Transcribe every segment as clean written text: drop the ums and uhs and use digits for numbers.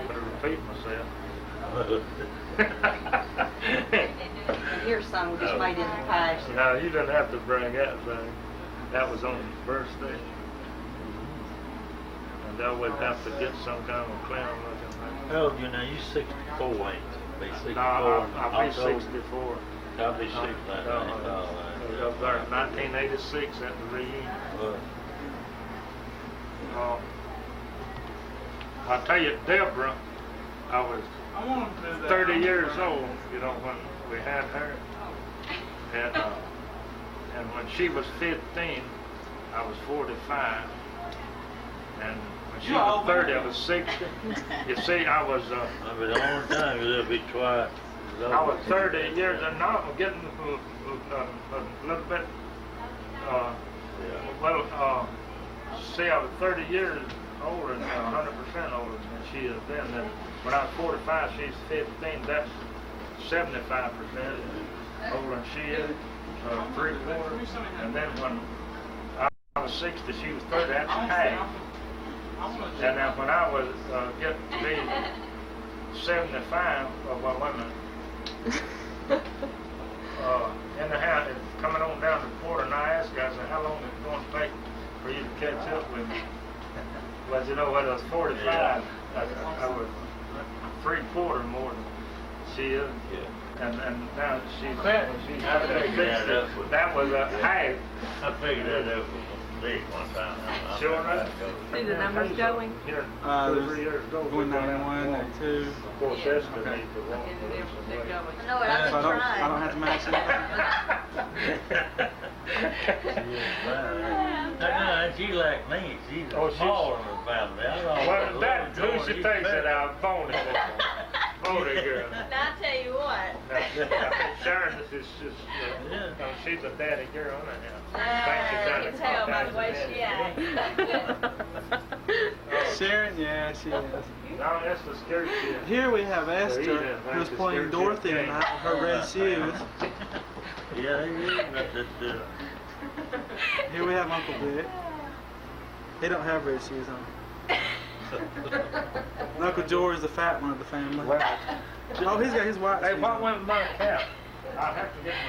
Better repeat myself. Here's some just made in the past. No, you didn't have to bring that thing. That was on his birthday. And I would have to get some kind of clown looking thing. How old you now? You 64, ain't you? Be 64. No, I'll be 64. I'll be 69. I was there in 1986 at the reunion. I'll tell you, Deborah, I was 30 years old, you know, when we had her. And when she was 15, I was 45. And when she was 30, I was 60. You see, I was... I've been a long time, it'll be twice. I was 30 years, and now I'm getting a little bit... see, I was 30 years older, 100% older than she is then. And when I was 45, she's 15. That's 75% older than she is, 3/4. And then when I was 60, she was 30. That's half. And then when I was getting to be 75, well, wait a minute. In the house, it's coming on down to the quarter, and I asked her, I said, how long is it going to take for you to catch up with me? Well, you know, when I was 45, I was 3/4 more than she is. And now she's having a fix. That was a half. I figured that out from big one time. Sure enough. See the numbers going? Here, 2 or 3 years ago. 191, 92. Of course, that's the need for one. They're going. I know it, I've So been I trying. don't have to match it. She like me. She's smaller in the family. Well, that, who she thinks that I'm phony girl. Phony girl. Now, I tell you what. Sharon is just, she's a daddy girl, isn't it? I can tell by the way she acts. Sharon, yeah, she is. No, that's the scary kid. Here we have Esther, who's playing Dorothy tonight with her red shoes. Yeah, Here we have Uncle Vic. He don't have red shoes on. And Uncle George is the fat one of the family. Oh, he's got his white shoes. Hey, what on. went with my cap? I'll have to get my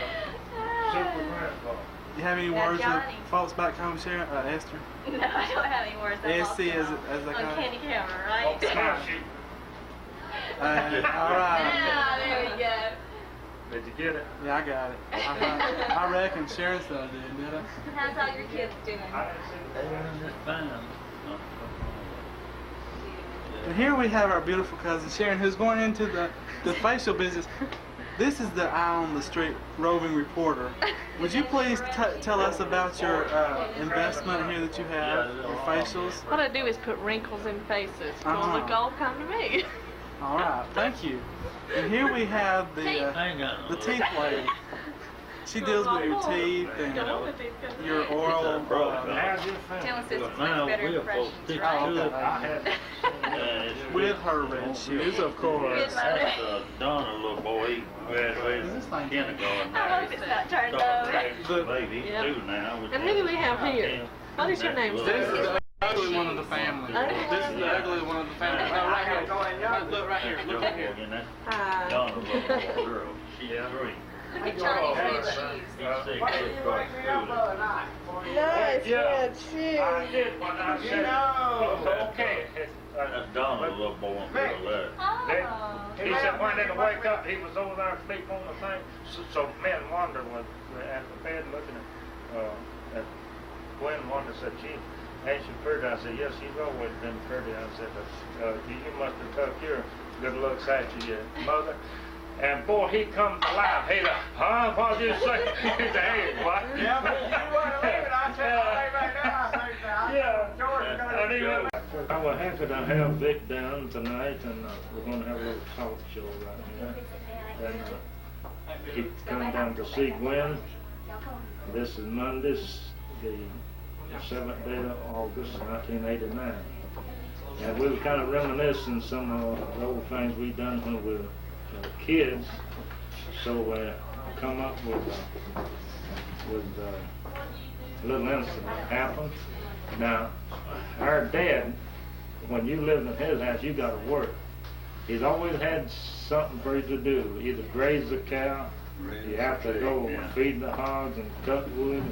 super grandpa. You have any words with folks back home, Sharon? Esther? No, I don't have any words. SC as they on call it. candy camera, right? All right. Ah, there we go. Did you get it? Yeah, I got it. I reckon Sharon said I did I? How's all your kids doing? And here we have our beautiful cousin Sharon, who's going into the facial business. This is the Eye on the Street roving reporter. Would you please tell us about your investment here that you have, your facials? What I do is put wrinkles in faces. If you want to look old, come to me. All right, thank you. And here we have the teeth lady. She deals with your teeth and your oral. Tell us this makes better impressions, right? With her red shoes, of course. That's Donna, little boy. He graduated from kindergarten. I hope it's not turned over. Baby, he's 2 now. And who do we have here? What is your name, This sir? is the ugly one of the family. This is the ugly one of the family. No, right here. Look right here. Look right here. Hi. Donna, little girl. She's 3. Look at Johnny's red shoes. He's 6 foot across school. Nice red shoes. I did when I said, okay. That's Donna, little boy, and girl there. He said when they wake up, he was over there asleep on the thing. So me and Wanda was at the bed looking at Gwen. Wanda said, "She ain't she pretty?" I said, "Yes, she's always been pretty." I said, "You must have took your good looks after your mother." And boy, he come alive. He like, huh? What did you say? He said, "Hey, what?" Yeah, but you wouldn't leave it. I said, I'll leave right now. Yeah. I was happy to have Vic down tonight, and we're going to have a little talk show right here. And he come down to see Gwen. This is Monday, the 7th day of August, 1989. And we were kind of reminiscing some of the old things we done when we were kids. So come up with a little incident that happened. Now, our dad when you lived in his house, you got to work. He's always had something for you to do, either graze the cow, you have to go feed the hogs and cut wood.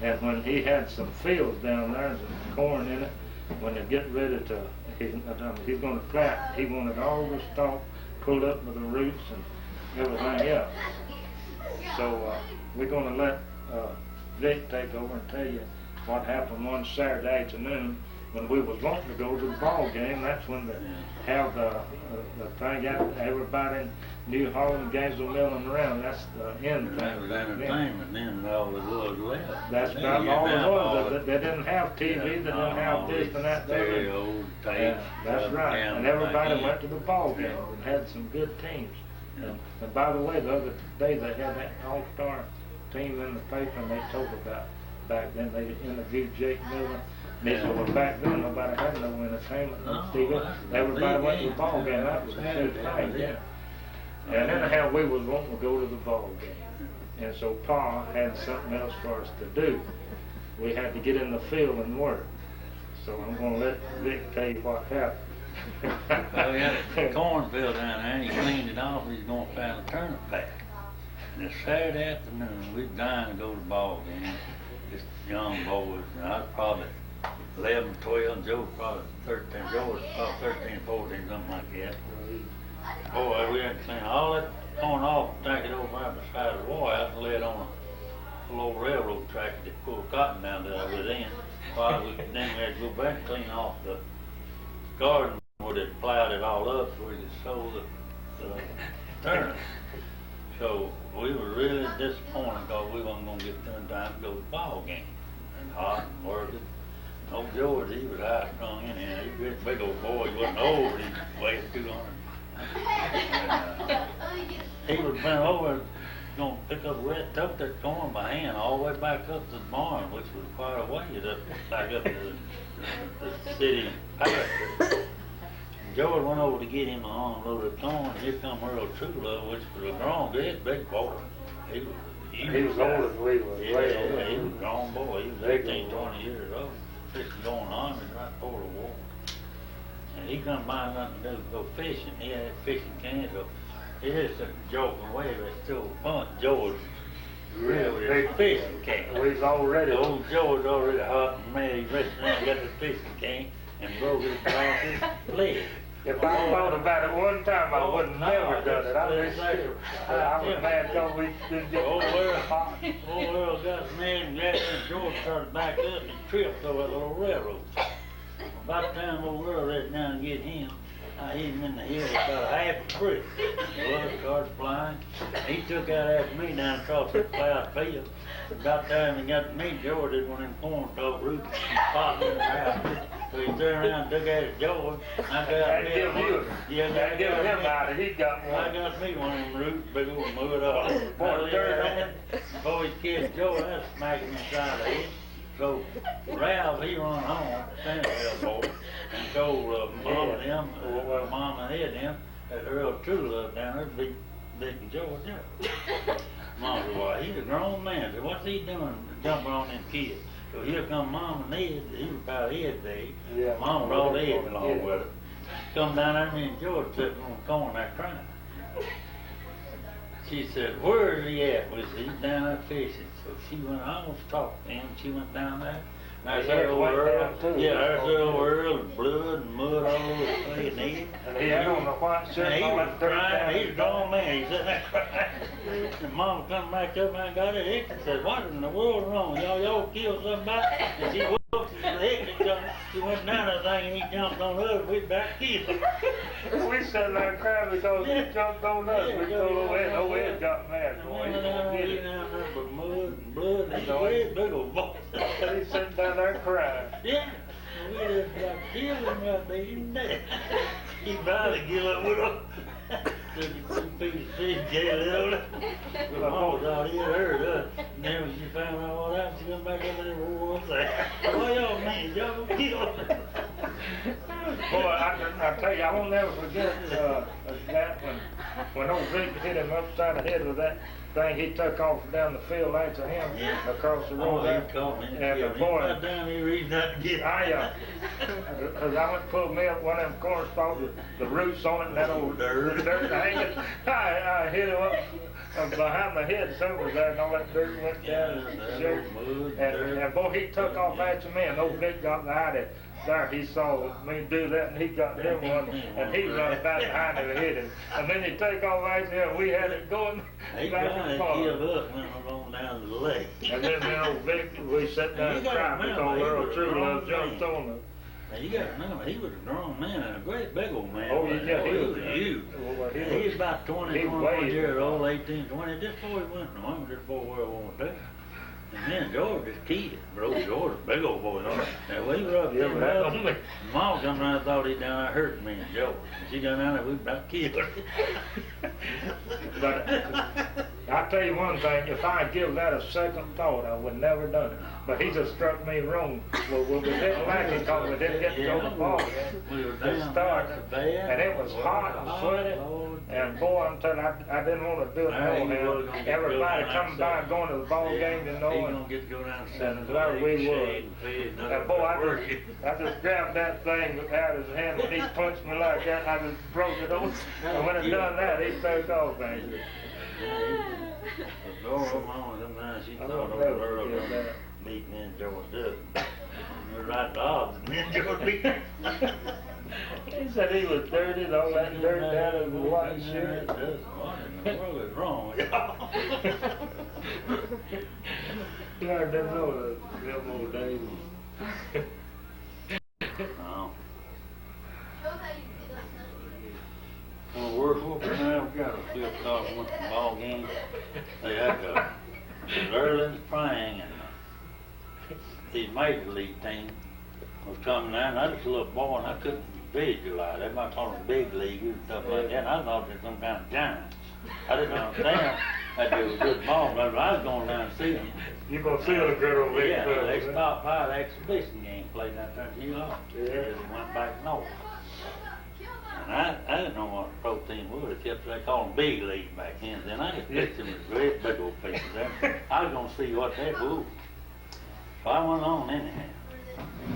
And when he had some fields down there, some corn in it, when they get ready to, he's going to plant, he wanted all the stalk pulled up with the roots and everything else. So we're going to let Vic take over and tell you what happened one Saturday afternoon when we was wanting to go to the ball game. That's when they have the thing out, everybody in New Holland, Gainesville milling around. That's the end thing. That was entertainment, then all the was left. That's about all it was. They didn't have TV, they didn't have this and that. Stereo, tape. That's right. And everybody went to the ball game and had some good teams. And by the way, the other day they had that all-star team in the paper, and they told about back then. They interviewed Jake Miller. Well, back then nobody had no entertainment, no TV. Everybody went to the ball game. That was a good thing, yeah. And anyhow, we was wanting to go to the ball game, and so Pa had something else for us to do. We had to get in the field and work. So I'm going to let Vic tell you what happened. Well, we had a cornfield down there, and he cleaned it off. He was going to find a turnip patch. And it's Saturday afternoon, we was dying to go to the ball game. Just young boys, and I was probably 11, 12, Joe was probably 13. Joe was probably 13, 14, something like that. Boy, we had to clean all that corn off, tack it over right beside the wall out and lay it on a little old railroad track that pulled cotton down that I was in. Then we had to go back and clean off the garden where they plowed it all up so we could sow the turnips. So we were really disappointed because we wasn't going to get done time to go to the ball game. And hot and working. Old George, he was high strung in here. He was a big old boy. He wasn't old. He weighed 200. He was bent over, going to pick up wet, took that corn by hand all the way back up to the barn, which was quite a ways back up to the city parish. George went over to get him a load of corn, and here come Earl Truelove, which was a grown, big boy. He was older than we were. Yeah, he was a grown boy. He was 18, 20 years old. Fixing to go in the army right before the war. And he come by nothing to do, go fishing. He had fishing cans, so it is a joking way, but it's still fun. George really big fishing can. We was already. Old George already hot and mad. He reached around, got the fishing can, and broke it across his leg. If I thought about it one time, I would have never done it. I was mad because we didn't get Old Earl got mad and Jackson and George started back up and tripped over that little railroad. About the time old Earl reached down and get him, I hit him in the head about half a brick. Blood started flying. He took out after me down across that plowed field. About the time he got to me, George had one of them corn stalk roots and popped in the house. So he turned around and took at George. I got me him out of he got one. I got me one of them roots, big old mud all before he kissed George, I smacked him inside the head. So Ralph, he run home, Sanibel boy, and told Mom and him, Mom and him, that Earl Truelove down there beating George up. Mom said, well, he's a grown man. So what's he doing jumping on them kids? So here come Mom and Ed. He was about Ed's age. Yeah. Mom brought Ed along with her. Come down there, me and George sitting on the corner there crying. She said, where is he at? Was he down there fishing? So she went, I almost talked to him. She went down there. And there's that old Earl. Yeah, there's that old Earl and blood and mud all over the place. And he had on the white shirt. And he was crying. He's a grown man. He's sitting there crying. And Mama come back up and got it. And said, what in the world wrong? Y'all killed somebody? And she whooped his head. She went down that thing and he jumped on us. We back killed him. We sat there and cried because he jumped on us. We told old Ed got mad. Boy, he down there with mud and blood. He's a big old boy. He's sitting down there crying. Yeah. We just got killed him right there. He's dead. He finally give up with him. Took him 2 pieces of fish, gave it over. My mama thought he had heard us. And then when she found out all that, she come back up and said, what's that? What y'all mean? Y'all gonna kill him? Boy, I tell you, I won't never forget that when old Vic hit him upside the head with that thing. He took off down the field after him across the road there. And the boy, down here reading that to get. I went and pulled me up one of them corn stalks with the roots on it and that old dirt hanging. I hit him up behind the head, so was there, and all that dirt went down his shirt. And boy, he took off after me, and old Vic got behind it. There, he saw me do that, and he got him one, and he run back behind him and hit him. And then he take off after him. We had it going He back got and to forth. give up when I went down to the lake. And then old Vic, we sat down and cried because Earl True Love jumped on us. Now you got to remember, he was a grown man and a great big old man. Oh, yeah, he was huge. Well, He was about 20, he 21 years weighed- old, 18, 20, just before he went to the army, just before World War II. And then George was kid, bro. George was a big old boy. Now we were up there, Mom come around and thought he down there hurting me and George. She done down there, we about killed her. But I'll tell you one thing, if I give that a second thought, I would never done it. But he just struck me wrong. Well, we didn't like it because we didn't get to go to the ball game. We were To down start, there, and it was hot and sweaty. And boy, I'm telling you, I didn't want to do it no how. Everybody coming by going to the ball game, you know. He And, gonna get to go down and there we were. And boy, I just grabbed that thing out of his hand and he punched me like that. I just broke it off. And when I done that, he took off, man. Dora, Mama, sometimes she I thought don't over know her if gonna that- beat me and George up. We're right dogs, and then George beat me. He said he was dirty and all that dirt down in the white shirt. What in the world is wrong with y'all? Yeah, I didn't know them old days. No. Well, we're whooping now, we got a field dog went to the ball game. They had it was early in the spring, and the major league team was coming down. I was a little boy, and I couldn't visualize. Everybody called them big leaguers and stuff like that. And I thought they were some kind of giants. I didn't understand that they were good ball, but I was going down to see them. You gonna see the good old Vic? Yeah, they stopped by the exhibition game played out there in New York. Yeah. They went back north. And I didn't know what a pro team was, except they called them big league back then. Then I just pictured them as great big old pieces there. I was gonna see what they were. So I went on anyhow.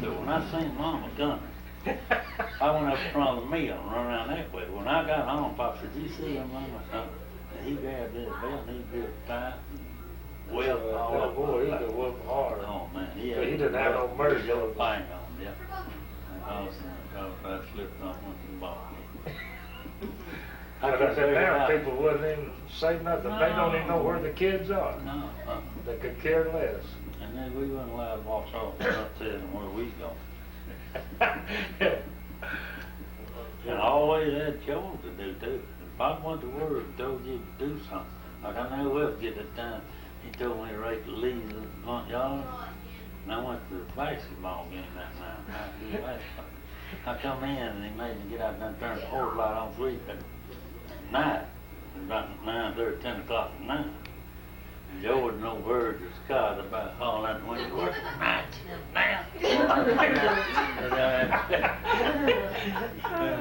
So when I seen Mama coming, I went up in front of the mill and run around that way. When I got home, Pop said, "Did you see him, Mama?" And he grabbed his belt and he did it tight and well all Oh up. boy, he could whoop hard. Oh man, He didn't have no mercy. Yellow thing on, yeah. And I slipped off onto the ball. But I said, now people wouldn't even say nothing. They don't even know where the kids are. No, They could care less. and then we wasn't allowed to walk off without telling them where we going. And I always had chores to do too. If I went to work and told you to do something, like I never will forget that time, he told me to rake the leaves in the front yard, and I went to the basketball game that night. I come in and he made me get out there and turn the porch light on 3 at night, about 9:30, 10 o'clock at night. And Joe was no birds or skies about hauling out the window, working the night shift now.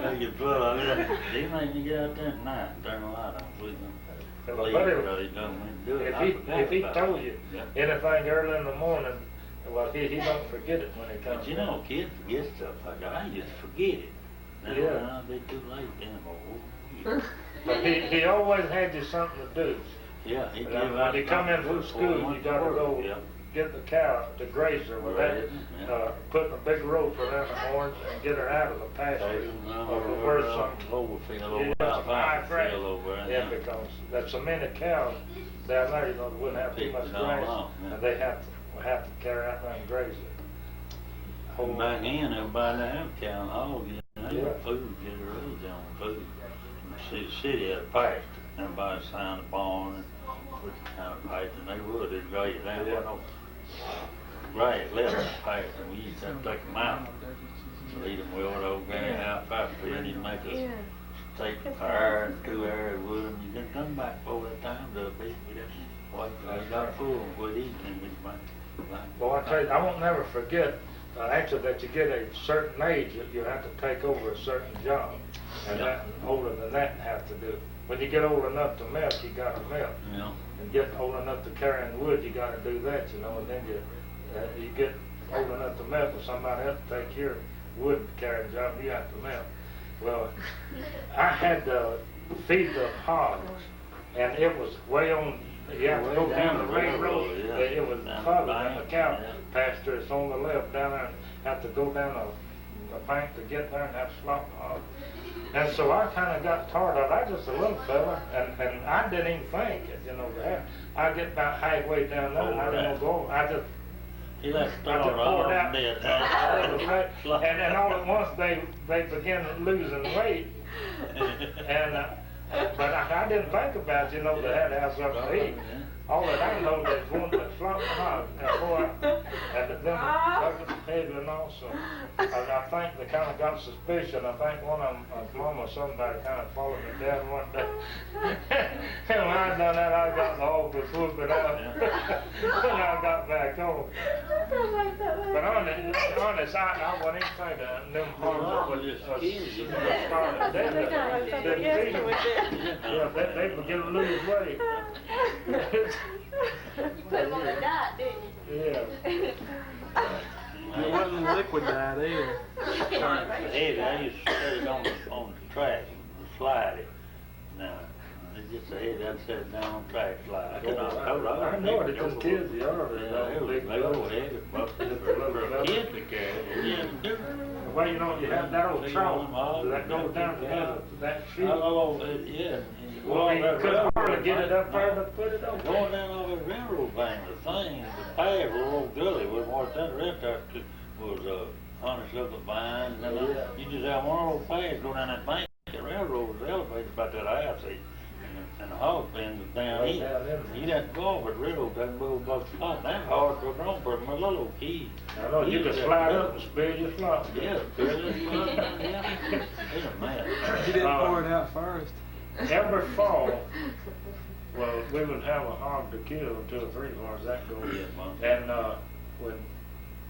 He made me get out there at night and turn the light on with him. Well, I tell you, He told me to do it. if he told you Yeah. anything early in the morning, well, he don't forget it when he comes. But you know, kids forget stuff like that. I just forget it. Now, Yeah. I'll be too late then. Oh, But he always had you something to do. yeah, he gave And out. when you come in from before he school, went you to gotta work. go Yeah. get the cow, the grazer, with that, Yeah. putting a big rope around the horns and get her out of the pasture. Or where some, Overfield yeah, over, some high grass. field over there. Yeah, because there's so many cows down there, you know, they wouldn't have too Pick much it all grass. off, yeah. And they have to carry out there and graze it. And back then, everybody had a cow and hog, you know, Yeah. food, get a raise on food. See, the city had a pasture, everybody signed a barn and put the kind of pasture, and they would, they'd graze it down, Yeah. grass left the pasture, and we used to have to take them out. Lead them with old granny alfalfa field, he'd make us Yeah. take the fire and 2 hours with them, you didn't come back before that time, to be, we just wait till they got full, and quit eating, and we'd make. Well, I tell you, I won't never forget actually that you get a certain age, you have to take over a certain job, and that older than that have to do it. When you get old enough to melt, you got to melt. Yeah. And get old enough to carry in wood, you got to do that, you know. And then you get old enough to melt, for somebody else to take your wood carrying job, you have to melt. Well, I had to feed the hogs, and it was way on. You have to go down the railroad. It was farther than the cow pasture. It's on the left down there. Have to go down a bank to get there and have slop hogs. And so I kind of got tired of it. I was just a little fella, and I didn't even think it, you know, that. I get about halfway down there, and I didn't go over. I just poured out. And all at once they began losing weight. And but I didn't think about, you know, they had to have something to eat. All that I know, there's one that flopped the hog. And boy, and then the headland also. And I think they kind of got suspicion. I think one of them, mom or somebody, kind of followed me down one day. And when I done that, I got the hog to swoop it out. And I got back home. But honest, I wouldn't even think that them hogs they begin to lose weight. You put them on a diet, didn't you? Yeah. It wasn't liquid diet either. Heavy, I used to set it on the track and slide it. Now, it's just a heavy, I'd set it down on the track slide. I could not hold on. I know it, just kids, you are. Yeah, it was big old heavy, but for a kid to carry it, it didn't do it. Well, you know, you have that old trough that goes down to that sheet. Oh, yeah. Well, you couldn't hardly get it up there, but put it over. Going down over the railroad bank, the thing, the path, the old gully, was more than the rest of it was honeysuckle vines. And you just have one old path go down that bank. The railroad was elevated about that house, and the hog pen was down here. You'd have to go over the railroad, that little box slot. That's hard to run for a little kid. I know, you can slide up and spill your slop. Yeah, spill your slop down, yeah. It's a mess. You didn't pour it out first. Every fall, well, we would have a hog to kill, 2 or 3 as far as that goes. And when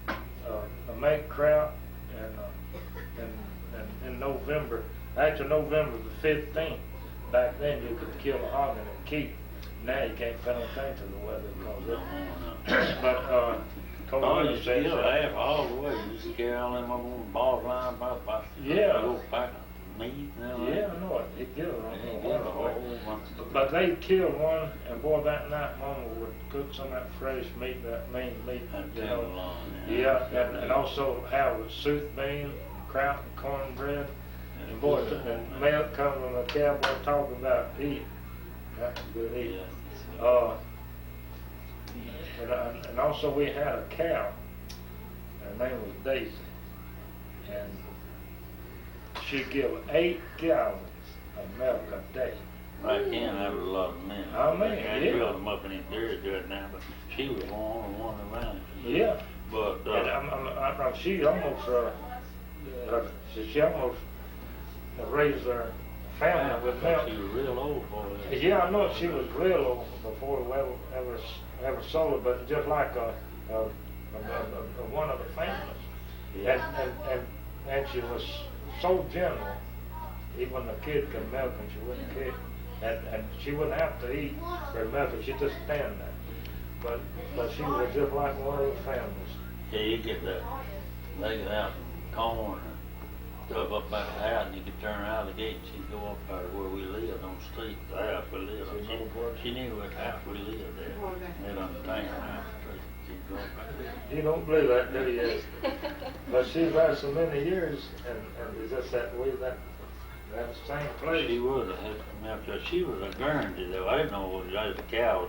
a make crop and in November, actually November the 15th, back then you could kill a hog and then keep. Now you can't put anything to the weather because but you still have all the way. You just carry all them up on the ball line by yeah. Go back meat now. Yeah, I know it. It killed But they killed one, and boy, that night Mama would cook some of that fresh meat, that mean meat. You know. Yeah, and also have a soup bean, kraut, and cornbread. And boy, and milk coming from a cowboy talking about eating. That was good eating. And also we had a cow. Her name was Daisy, and she'd give 8 gallons of milk a day. Right then, that was a lot of men. I mean, I drilled them up in his dairy good now, but she was the only one around. Yeah. But and she almost raised her family with milk. She was real old for that. Yeah, I know she was real old before we ever sold her, but just like one of the families. Yeah. And she was so gentle, even the kid could milk and she wouldn't kick. And she wouldn't have to eat her milk, she'd just stand there. But she was just like one of the families. Yeah, you get the lay out corn and stuff up by the house, and you could turn out of the gate and she'd go up there where we lived on the street, the house we lived on. She knew what house we lived at. Lived on the town house street. She'd go up there. You don't believe that, do you? But she's there so many years, and it's just that way that same place. She was she was a Guernsey though. I didn't know what it was, a cow.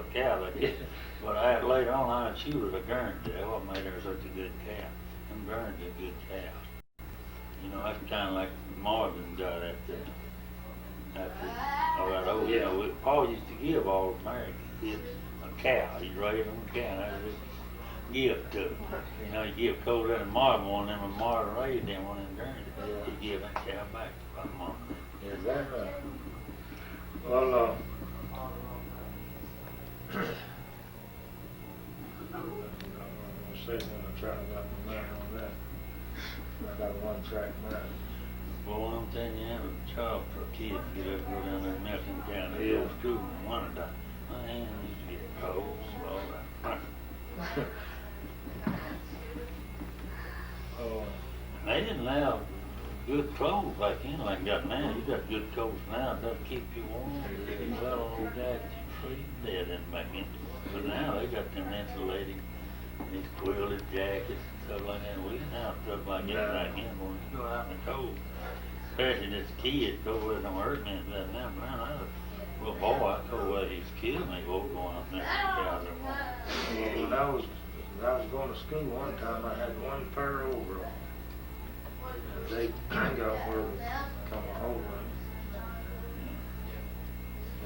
But later on I she was a Guernsey. That's what made her such a good cow. And Guernsey a good cow. You know, that's kind of like Marvin got after all that old. You know, Paul used to give all American kids a cow. He'd raise them a cow. That was his gift to them. You know, he give Cole and Marvin one of them, and Marvin raised them one in Guernsey. He'd give that cow back to my mom. Is that right? Well, I'm going to say when I try to get my mind on that. got a one-track mind. Well, I'm telling you, have a job for a kid to get up, go down there and mess him down there, go to school in the wintertime. My hand used to get cold, all that. Oh, They didn't allow good clothes back then like you got now. You got good clothes now, it doesn't keep you warm. You got on old jackets, you freeze dead in back then. But now they got them insulated, these quilted jackets and stuff like that. We didn't have stuff like that back then when you go out in the cold. Especially this kid, go where it don't hurt me that now. Man, I was a little boy, I go where he's killed me, go going up there and out there. when I was going to school one time, I had one pair of overalls. And they got where it come a hole in it.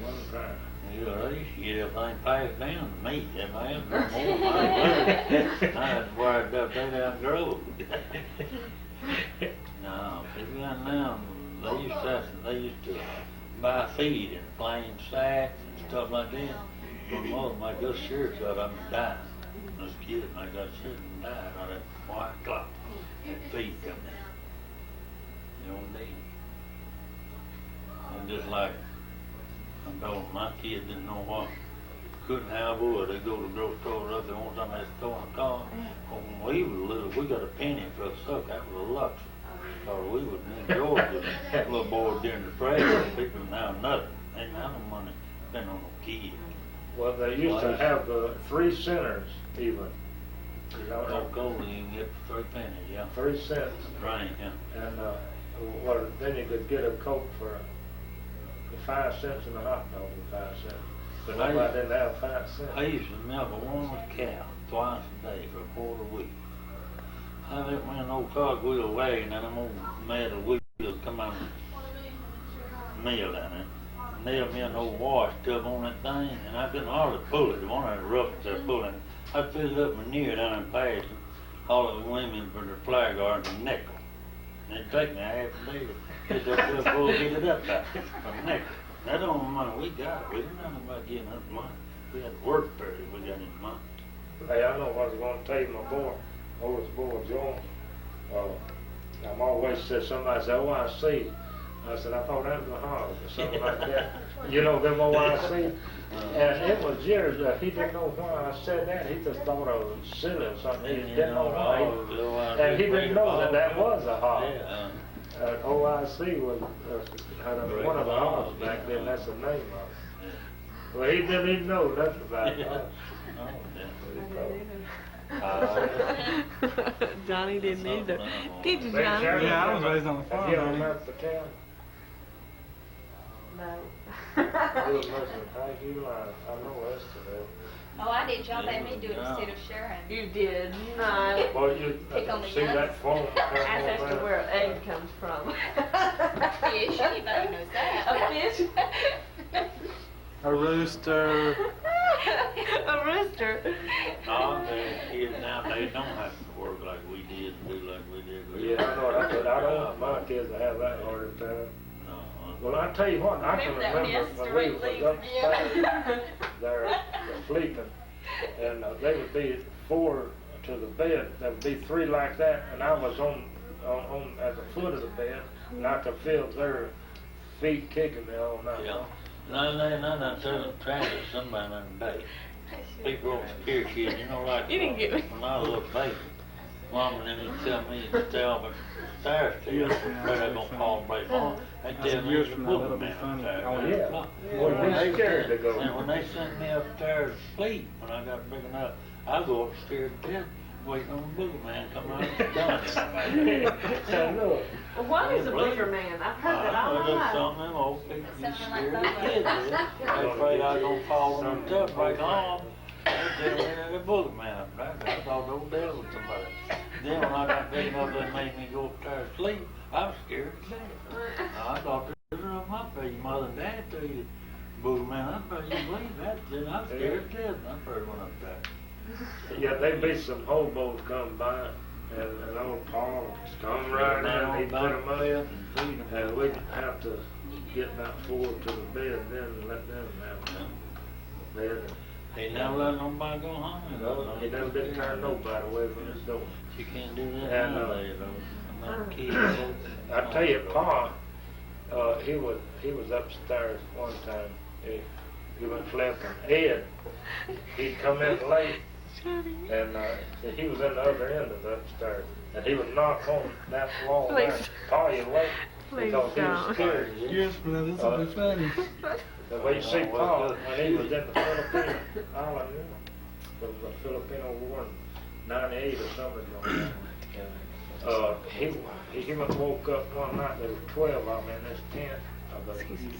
One pair. Yeah, they used to get everything passed down to me. If I had no more, I had wired up there down the road. No, people got now, they used to buy feed in plain sacks and stuff like that. My mother might go shirts out of them and die. This kid might go shirt and die out of that white cloth. And feed come in. You know what I mean? And just like I told my kid didn't know what, couldn't have wood. They go to the grocery store up there one time they was throwing a car. Well, when we was little, we got a penny for a suck. That was a luxury. Or we would in Georgia, little boys during the prayer, people didn't have nothing. They didn't have no money spent on no kids. Well, they used to have 3 centers even. You know, No gold you can get for 3 pennies, yeah. 3 cents. Right, yeah. And then you could get a Coke for 5 cents and a hot dog for 5 cents. But nobody didn't have 5 cents. I used to milk a woman's cow twice a day for a quarter a week. I let me an old cogwheel wagon and them old metal wheels come out and mill down there. Nailed me an old wash tub on that thing, and I couldn't hardly pull it. The one of the roughs they're pulling, I filled up manure down in past all of the women for their flower gardens a nickel. And it'd take me half a day to get that stuff full, get it up there for a nickel. That's the only money we got. We didn't know about getting up money. We had to work for it if we got any money. Hey, I know what I was going to tell you, my boy, oldest boy, George. I'm always said, somebody said, OIC. I said, I thought that was a hog or something like that. You know them OIC? And it was years that he didn't know why I said that. He just thought I was silly or something. He didn't know why. And he didn't know that that was a hog. OIC was one of the hogs back then. That's the name of it. Well, he didn't even know nothing about it. Johnny didn't either. Did you, Johnny? Yeah, I was raised on the farm. You don't remember the town? No. You was listening. Thank you. I know yesterday. Oh, I did. Y'all made me do it instead of Sharon. You did not. Well, you Pick on the see young. that phone? Ask us to where an egg comes from. Fish, anybody knows that. A fish? A rooster. A rooster. Oh, the kids nowadays don't have to work like we did and do like we did. Yeah, I know. I don't want my kids to have that hard time. Well, I tell you what, I can Remember that remember when when we Esther was leaving? upstairs there sleeping, and they would be 4 to the bed. There would be 3 like that, and I was on at the foot of the bed, and I could feel their feet kicking me all night Yeah. long. No, telling Travis somebody the other day. People don't scare kids, you know, like You didn't get me. when I was a little baby. Mom and them would tell me to tell me stairs to you, afraid I'm gonna fall and break home. They tell me years to from now, book that'll me be fun. upstairs. Oh, yeah. Well, they're scared to go. And when they sent me upstairs to sleep, when I got big enough, I go upstairs to bed, waiting on the booger man to come out and done. I know. Well, what is a booger man? I've heard that all my That's life. something them old people used to Something scare like the kids with. They're afraid I was gonna fall in the tub, break arm. They tell me the booger man. I thought those devils was somebody. Then when I got big enough, they made me go upstairs to sleep. I was scared to death. I thought this was my baby. Mother and dad tell you, booger man, I thought you believe that. Then I was scared to death. I first went upstairs. Yeah, there'd be some hobos come by, and old Paul come right in, he'd put them up, and we'd have to get about 4 to the bed then and let them have a bed. They never let nobody go home. No, he never did turn nobody away from his door. You can't do that And, nowadays, though. them kids. I tell you, Pa, he was upstairs one time. He went flipping. Ed, he'd come in late, and he was in the other end of the upstairs, and he would knock on that wall there. Pa, you wait, because he was scared. Yes, brother, this will be funny. The way you see Pa, when he was in the Philippine Island, the Filipino War in '98 or something like that. He woke up one night, there were 12 of them in this tent of the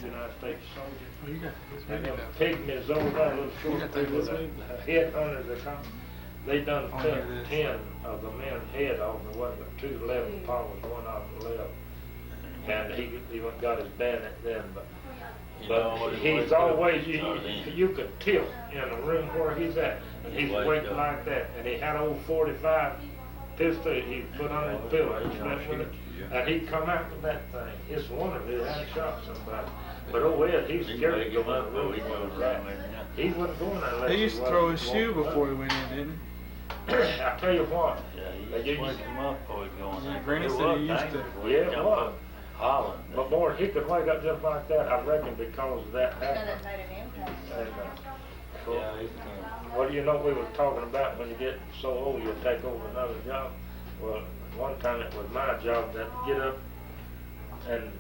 United States soldiers. And them pygmies over there, little short people with a head under the top, they done cut 10 of the men's head off. There wasn't but 2 left, and Pa was one of them left. And he went got his bayonet then, but he's always, you could tilt in the room where he's at, and he's awake like that, and he had old 45 pistol he put on his pillow, he slept with it, and he'd come out with that thing. It's wonderful, he hadn't shot somebody. But Ed, he was scared to go in the room. He wasn't going there unless He used to throw his shoe before he went in, didn't he? I tell you what, Yeah, he used to wake him up before he going Yeah, in. Granny said he used to. Yeah, it was. Holland. But boy, he could wake up just like that, I reckon, because of that happened. And, Yeah, he can. what do you know we were talking about when you get so old you'll take over another job? Well, one time it was my job to get up and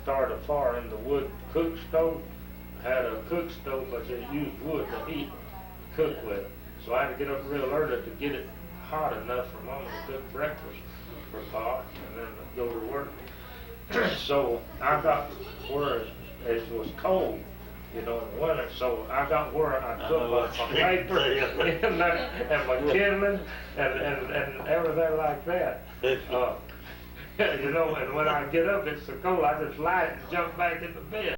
start a fire in the wood cook stove. Had a cook stove, but they used wood to heat, cook with. So I had to get up real early to get it hot enough for Mama to cook breakfast for Pa and then go to work. So I got where it was cold, in the winter, so I got where I took my paper and my kindling and everything like that. And when I get up, it's so cold, I just light it and jump back in the bed.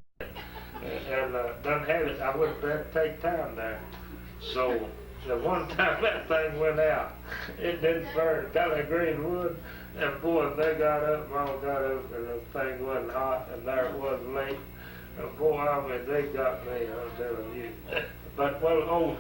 And done have it, I wouldn't have to take time there. So the one time that thing went out, it didn't burn, got that green wood. And boy, they got up, Mama got up, and the thing wasn't hot, and there it was late. And boy, I mean, they got me, I'm telling you. But, well,